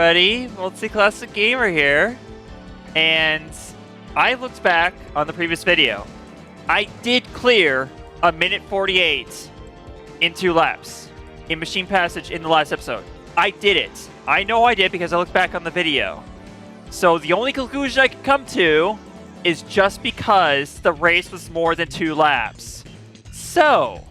everybody, Multi-Classic Gamer here, and I looked back on the previous video. I did clear a minute 48 in 2 laps in Machine Passage in the last episode. I did it. I know I did because I looked back on the video. So the only conclusion I could come to is just because the race was more than 2 laps. So,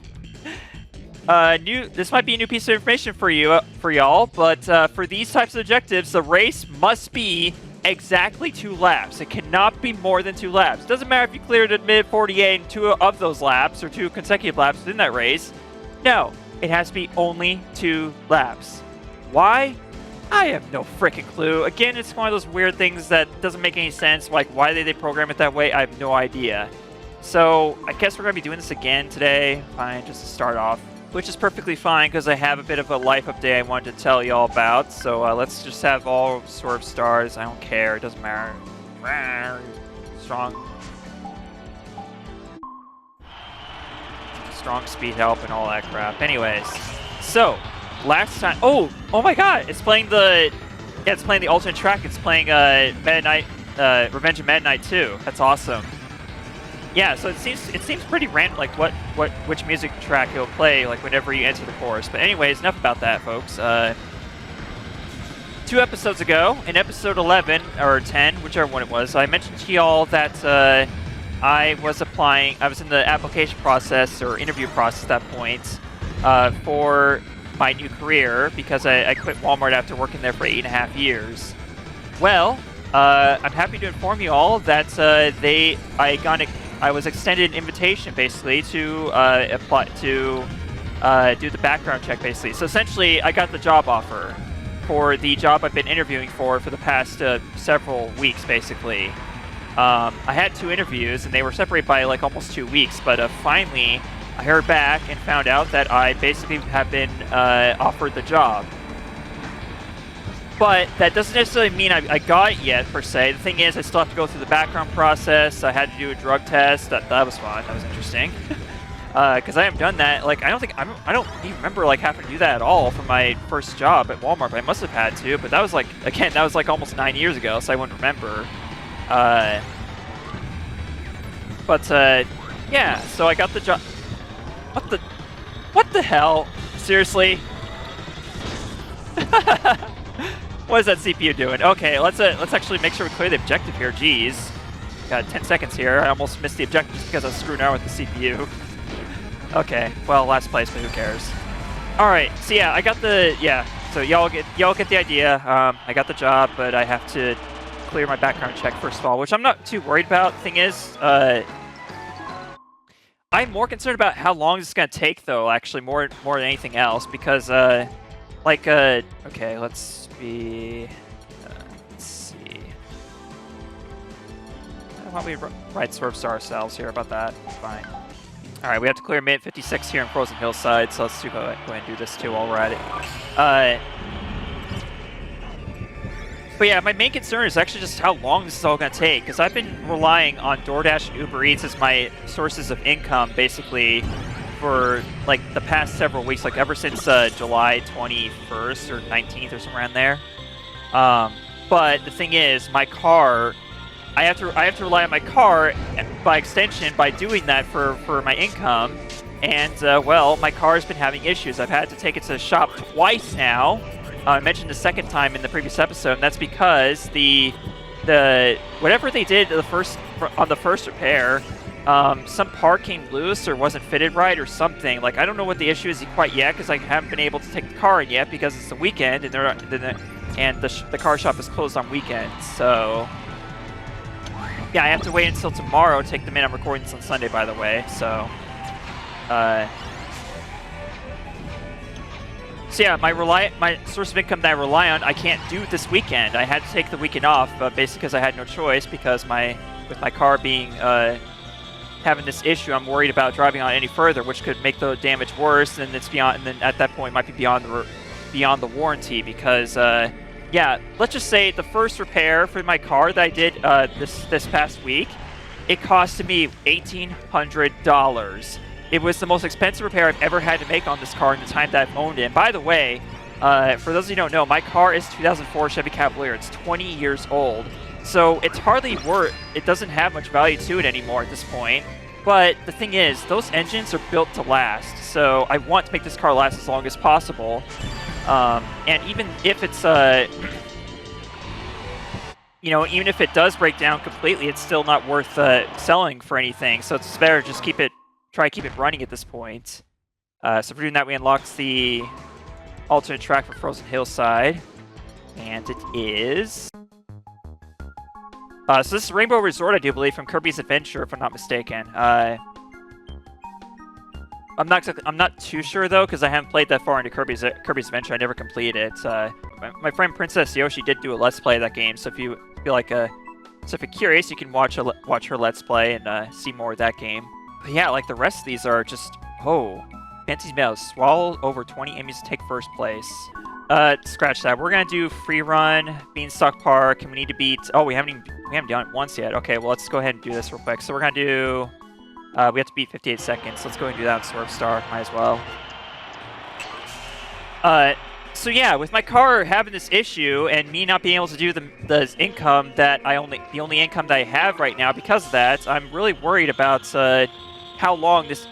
this might be a new piece of information for y'all, but for these types of objectives, the race must be exactly 2 laps. It cannot be more than 2 laps. It doesn't matter if you cleared a minute 48 in 2 of those laps or 2 consecutive laps within that race. No, it has to be only 2 laps. Why? I have no freaking clue. Again, it's one of those weird things that doesn't make any sense. Like, why did they program it that way? I have no idea. So, I guess we're going to be doing this again today. Fine, just to start off. Which is perfectly fine, because I have a bit of a life update I wanted to tell y'all about. So, let's just have all sort of stars. I don't care. It doesn't matter. Strong speed help and all that crap. Anyways, so... last time, oh my God! It's playing the, it's playing the alternate track. It's playing Meta Knight, Revenge of Meta Knight 2. That's awesome. Yeah, so it seems pretty random, like which music track it'll play, like whenever you enter the course. But anyways, enough about that, folks. 2 episodes ago, in episode 11 or 10, whichever one it was, I mentioned to y'all that I was in the application process or interview process at that point for my new career, because I quit Walmart after working there for 8.5 years. Well, I'm happy to inform you all that I was extended an invitation basically to apply to do the background check basically. So essentially, I got the job offer for the job I've been interviewing for the past several weeks basically. I had 2 interviews and they were separated by like almost 2 weeks, but finally I heard back and found out that I basically have been offered the job. But that doesn't necessarily mean I got it yet, per se. The thing is, I still have to go through the background process. I had to do a drug test. That was fun. That was interesting. Because I haven't done that. Like, I don't even remember like having to do that at all for my first job at Walmart. But I must have had to. But that was like, again, that was like almost 9 years ago, so I wouldn't remember. Yeah. So I got the job. What the hell? Seriously? What is that CPU doing? Okay, let's actually make sure we clear the objective here. Jeez. Got 10 seconds here. I almost missed the objective just because I was screwing around with the CPU. Okay, well, last place, but who cares? Alright, so yeah, I got the... yeah, so y'all get the idea. I got the job, but I have to clear my background check first of all, which I'm not too worried about. The thing is, I'm more concerned about how long this is going to take, though, actually, more than anything else, because, okay, let's see. Why don't we ride Swerve Star ourselves here? About that? Fine. Alright, we have to clear minute 56 here in Frozen Hillside, so let's go ahead and do this, too, while we're at it. But yeah, my main concern is actually just how long this is all going to take, because I've been relying on DoorDash and Uber Eats as my sources of income, basically, for, like, the past several weeks, like, ever since July 21st or 19th or somewhere around there. But the thing is, my car, I have to rely on my car, by extension, by doing that for my income, and, well, my car's been having issues. I've had to take it to the shop twice now. I mentioned the second time in the previous episode, and that's because the whatever they did on the first repair, some part came loose or wasn't fitted right or something. Like, I don't know what the issue is quite yet, because I haven't been able to take the car in yet because it's the weekend and the car shop is closed on weekends. So yeah, I have to wait until tomorrow to take them in. I'm recording this on Sunday, by the way. So so yeah, my source of income that I rely on, I can't do this weekend. I had to take the weekend off, basically because I had no choice, because with my car being having this issue, I'm worried about driving on any further, which could make the damage worse, and then at that point it might be beyond the warranty, because yeah, let's just say the first repair for my car that I did this past week, it costed me $1,800. It was the most expensive repair I've ever had to make on this car in the time that I've owned it. And by the way, For those of you who don't know, my car is 2004 Chevy Cavalier. It's 20 years old. So it's hardly worth, it doesn't have much value to it anymore at this point. But the thing is, those engines are built to last. So I want to make this car last as long as possible. And even if it's, you know, even if it does break down completely, it's still not worth selling for anything. So it's better to just try to keep it running at this point. So for doing that, we unlocked the alternate track for Frozen Hillside. And it is... so this is Rainbow Resort, I do believe, from Kirby's Adventure, if I'm not mistaken. I'm not too sure though, because I haven't played that far into Kirby's Adventure. I never completed it. My friend Princess Yoshi did do a Let's Play of that game, so if you feel like so if you're curious, you can watch her Let's Play and see more of that game. But yeah, like the rest of these are just Fancy Mouse, swallow over 20 enemies to take first place. Scratch that. We're gonna do free run, Beanstalk Park, and we need to beat. Oh, we haven't done it once yet. Okay, well let's go ahead and do this real quick. So we're gonna do. We have to beat 58 seconds. So let's go ahead and do that on Swerve Star. Might as well. So yeah, with my car having this issue and me not being able to do the income that the only income that I have right now because of that, I'm really worried about how long this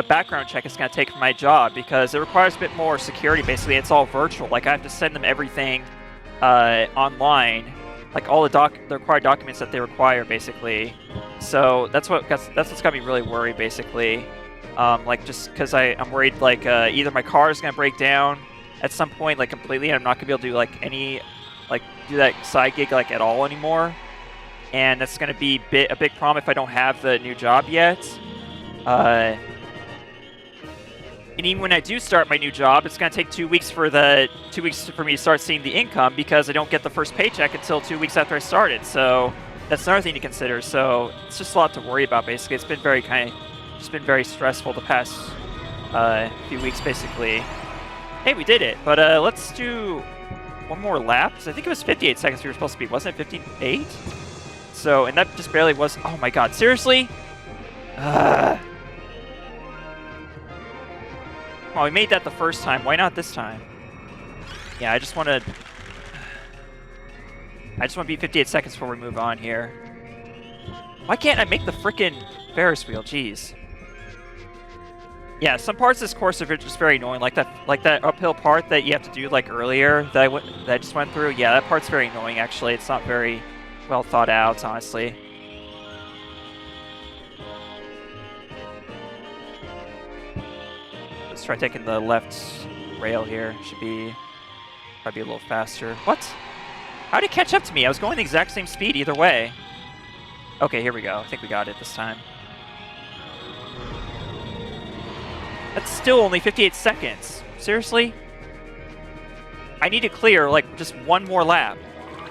background check is going to take for my job, because it requires a bit more security. Basically, it's all virtual. Like I have to send them everything online, like all the required documents that they require, basically. So that's what's got me really worried, basically. Like just because I'm worried, like either my car is going to break down at some point, like completely, and I'm not going to be able to do like do that side gig like at all anymore, and that's going to be a big problem if I don't have the new job yet. And even when I do start my new job, it's going to take 2 weeks for me to start seeing the income, because I don't get the first paycheck until 2 weeks after I started. So that's another thing to consider. So it's just a lot to worry about, basically. It's been very stressful the past few weeks, basically. Hey, we did it. But let's do one more lap. So I think it was 58 seconds we were supposed to be. Wasn't it 58? So, and that just barely was. Oh my god, seriously? Well, we made that the first time. Why not this time? Yeah, I just want to beat 58 seconds before we move on here. Why can't I make the frickin' Ferris wheel? Jeez. Yeah, some parts of this course are just very annoying, like that uphill part that you have to do like earlier that I just went through. Yeah, that part's very annoying. Actually, it's not very well thought out, honestly. Let's try taking the left rail here. Should be probably a little faster. What? How did it catch up to me? I was going the exact same speed either way. Okay, here we go. I think we got it this time. That's still only 58 seconds. Seriously? I need to clear like just one more lap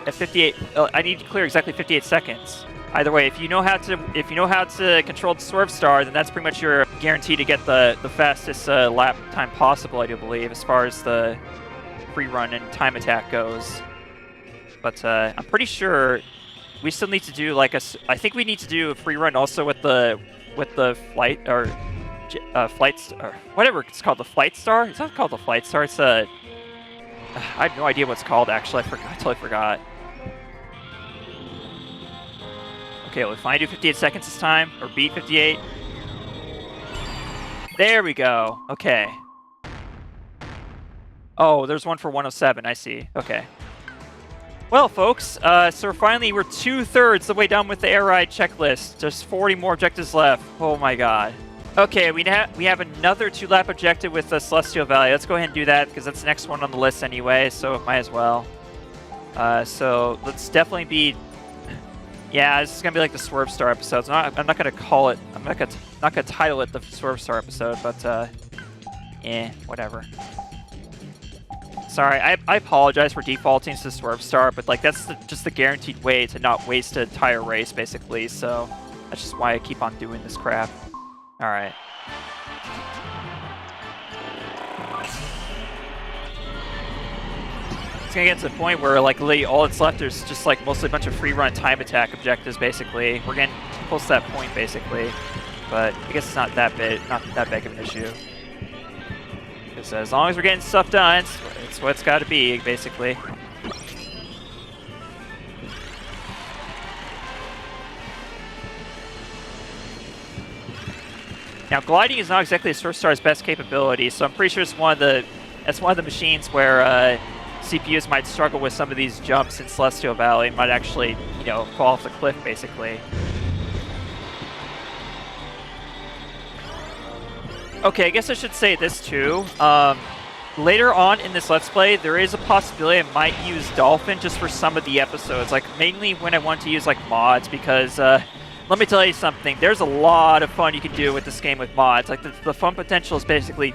at 58. I need to clear exactly 58 seconds. Either way, if you know how to control the Swerve Star, then that's pretty much your guarantee to get the fastest lap time possible, I do believe, as far as the free run and time attack goes. But I'm pretty sure we still need to do like I think we need to do a free run also with the flight or flights or whatever it's called, the Flight Star. It's not called the Flight Star. It's I have no idea what it's called actually. I totally forgot. Okay, well, if I do 58 seconds this time, or beat 58. There we go. Okay. Oh, there's one for 107. I see. Okay. Well, folks, so we're 2/3 the way done with the air ride checklist. There's 40 more objectives left. Oh my god. Okay, we have another 2-lap objective with the Celestial Valley. Let's go ahead and do that, because that's the next one on the list anyway, so might as well. So let's definitely be... Yeah, this is gonna be like the Swerve Star episode. So I'm not gonna call it. I'm not gonna title it the Swerve Star episode, but whatever. Sorry, I apologize for defaulting to the Swerve Star, but like that's just the guaranteed way to not waste an entire race, basically. So that's just why I keep on doing this crap. All right. It's gonna get to the point where like literally all that's left is just like mostly a bunch of free run time attack objectives, basically. We're getting close to that point, basically. But I guess it's not that big of an issue. Because as long as we're getting stuff done, it's what it's got to be, basically. Now, gliding is not exactly a Surf Star's best capability, so I'm pretty sure it's one of the machines where CPUs might struggle with some of these jumps in Celestial Valley, might actually, you know, fall off the cliff, basically. Okay, I guess I should say this too. Later on in this Let's Play, there is a possibility I might use Dolphin just for some of the episodes, like mainly when I want to use like mods, because let me tell you something, there's a lot of fun you can do with this game with mods. Like the fun potential is basically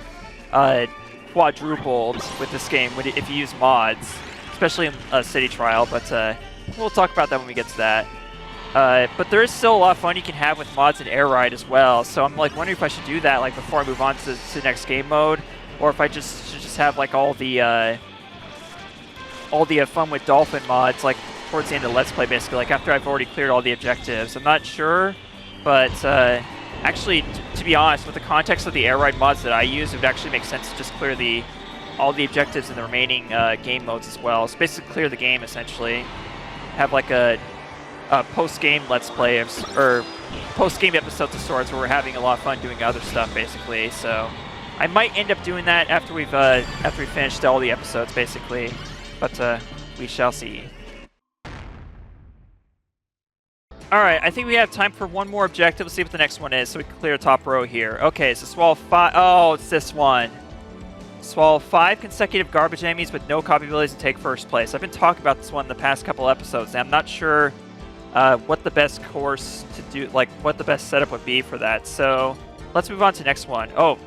quadrupled with this game if you use mods, especially in City Trial, but we'll talk about that when we get to that. But there is still a lot of fun you can have with mods in Air Ride as well, so I'm like wondering if I should do that like before I move on to the next game mode, or if I should just have like all the fun with Dolphin mods like towards the end of Let's Play, basically, like after I've already cleared all the objectives. I'm not sure, but actually, to be honest, with the context of the Air Ride mods that I use, it would actually make sense to just clear all the objectives in the remaining game modes as well. So basically clear the game, essentially. Have like a post-game Let's Play, or post-game episodes of sorts, where we're having a lot of fun doing other stuff, basically. So I might end up doing that after we've finished all the episodes, basically. But we shall see. Alright, I think we have time for one more objective. Let's see what the next one is, so we can clear the top row here. Okay, so swallow 5... Oh, it's this one. Swallow 5 consecutive garbage enemies with no copy abilities and take first place. I've been talking about this one in the past couple episodes, and I'm not sure what the best course to do, like, what the best setup would be for that. So, let's move on to the next one. Oh.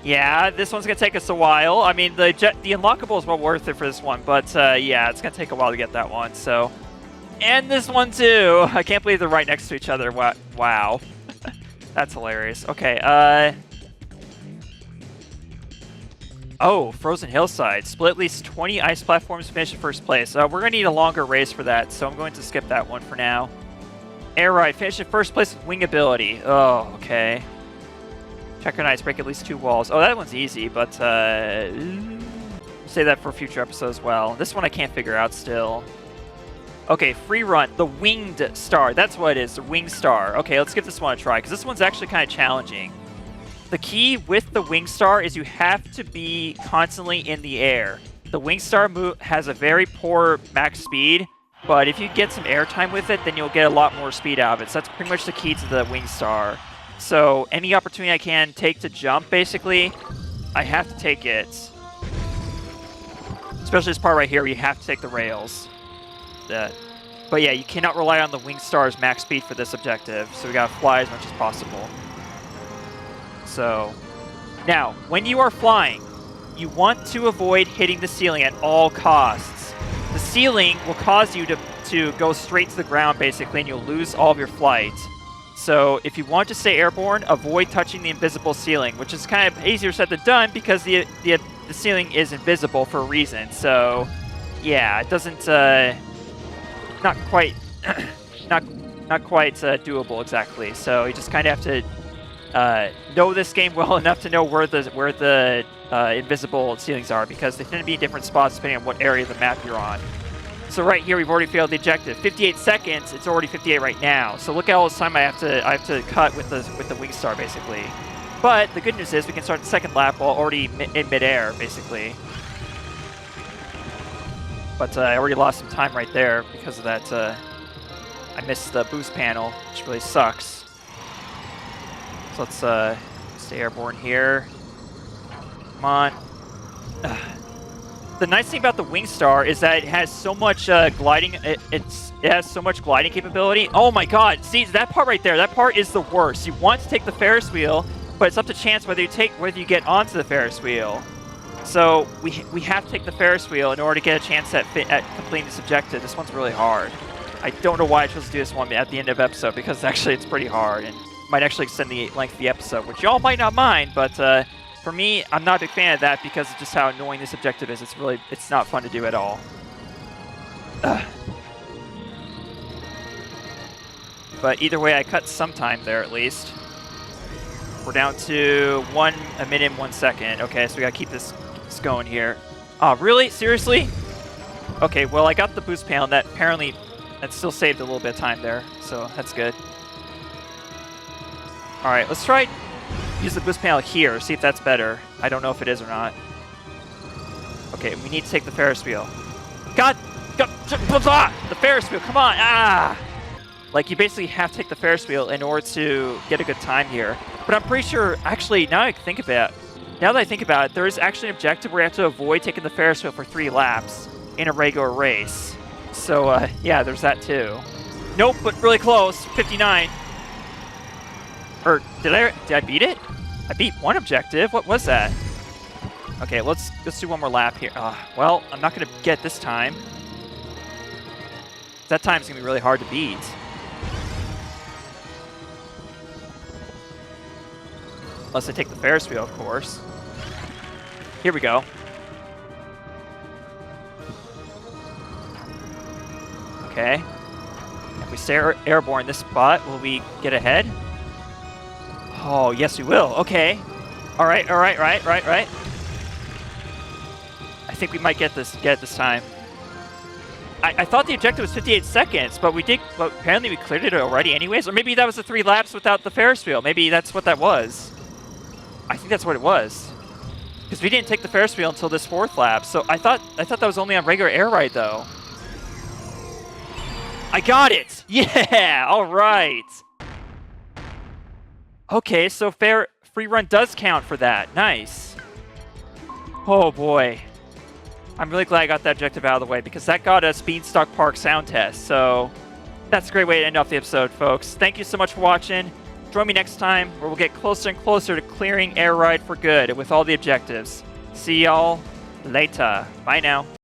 Yeah, this one's going to take us a while. I mean, the unlockable is well worth it for this one, but yeah, it's going to take a while to get that one, so... And this one too! I can't believe they're right next to each other. Wow. That's hilarious. Okay, Oh, Frozen Hillside. Split at least 20 ice platforms to finish in first place. We're going to need a longer race for that, so I'm going to skip that one for now. Air Ride. Finish in first place with wing ability. Oh, okay. Check on ice. Break at least 2 walls. Oh, that one's easy, but say that for a future episode as well. This one I can't figure out still. Okay, free run, the Winged Star. That's what it is, the Winged Star. Okay, let's give this one a try, because this one's actually kind of challenging. The key with the Winged Star is you have to be constantly in the air. The Winged Star move has a very poor max speed, but if you get some air time with it, then you'll get a lot more speed out of it. So that's pretty much the key to the Winged Star. So any opportunity I can take to jump, basically, I have to take it. Especially this part right here where you have to take the rails. But yeah, you cannot rely on the Winged Star's max speed for this objective, so we gotta fly as much as possible. So, now, when you are flying, you want to avoid hitting the ceiling at all costs. The ceiling will cause you to go straight to the ground, basically, and you'll lose all of your flight. So, if you want to stay airborne, avoid touching the invisible ceiling, which is kind of easier said than done, because the ceiling is invisible for a reason. So, yeah, it doesn't... not quite doable exactly. So you just kind of have to know this game well enough to know where the invisible ceilings are, because they tend to be in different spots depending on what area of the map you're on. So right here we've already failed the objective. 58 seconds. It's already 58 right now. So look at all this time I have to cut with the Wing Star, basically. But the good news is we can start the second lap while already in midair, basically. But I already lost some time right there because of that. I missed the boost panel, which really sucks. So let's stay airborne here. Come on. The nice thing about the Wing Star is that it has so much gliding. It has so much gliding capability. Oh my God! See that part right there? That part is the worst. You want to take the Ferris wheel, but it's up to chance whether you get onto the Ferris wheel. So we have to take the Ferris wheel in order to get a chance at completing this objective. This one's really hard. I don't know why I chose to do this one at the end of the episode, because actually it's pretty hard and might actually extend the length of the episode, which y'all might not mind, but for me, I'm not a big fan of that because of just how annoying this objective is. It's not fun to do at all. But either way, I cut some time there at least. We're down to a minute and 1 second. Okay, so we gotta keep this going here. Oh, really? Seriously? Okay, well, I got the boost panel, and that still saved a little bit of time there, so that's good. All right, let's try use the boost panel here, see if that's better. I don't know if it is or not. Okay, we need to take the Ferris wheel. God, the Ferris wheel, come on, Like, you basically have to take the Ferris wheel in order to get a good time here. But I'm pretty sure, actually, now that I think about it, there is actually an objective where you have to avoid taking the Ferris wheel for 3 laps in a regular race. So, yeah, there's that too. Nope, but really close, 59. Or, did I beat it? I beat one objective, what was that? Okay, let's do one more lap here. Well, I'm not gonna get this time. That time's gonna be really hard to beat. Unless I take the Ferris wheel, of course. Here we go. Okay. If we stay airborne in this spot, will we get ahead? Oh, yes we will. Okay. All right. I think we might get this time. I thought the objective was 58 seconds, but apparently we cleared it already anyways. Or maybe that was the 3 laps without the Ferris wheel. Maybe that's what that was. I think that's what it was. Because we didn't take the Ferris wheel until this 4th lap. So I thought that was only on regular air ride though. I got it! Yeah! Alright! Okay, so free run does count for that. Nice. Oh boy. I'm really glad I got that objective out of the way because that got us Beanstalk Park sound test. So that's a great way to end off the episode, folks. Thank you so much for watching. Join me next time where we'll get closer and closer to clearing air ride for good with all the objectives. See y'all later. Bye now.